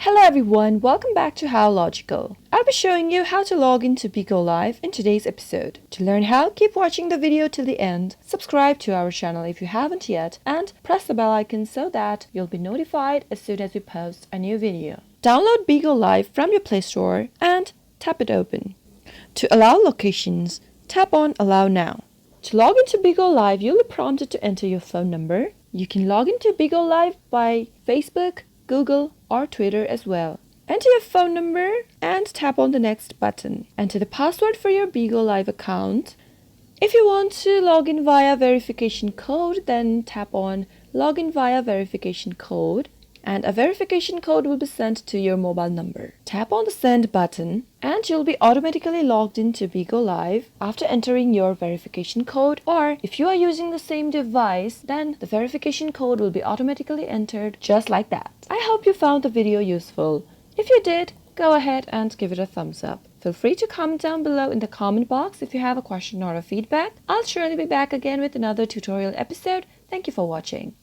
Hello everyone, welcome back to HowLogical. I'll be showing you how to log into Bigo Live in today's episode. To learn how, keep watching the video till the end, subscribe to our channel if you haven't yet, and press the bell icon so that you'll be notified as soon as we post a new video. Download Bigo Live from your Play Store and tap it open. To allow locations, tap on Allow Now. To log into Bigo Live, you'll be prompted to enter your phone number. You can log into Bigo Live by Facebook, Google, or Twitter as well. Enter your phone number and tap on the next button. Enter the password for your Bigo Live account. If you want to log in via verification code, then tap on Login via verification code, and a verification code will be sent to your mobile number. Tap on the send button and you'll be automatically logged into Bigo Live after entering your verification code, or if you are using the same device, then the verification code will be automatically entered just like that. I hope you found the video useful. If you did, go ahead and give it a thumbs up. Feel free to comment down below in the comment box if you have a question or a feedback. I'll surely be back again with another tutorial episode. Thank you for watching.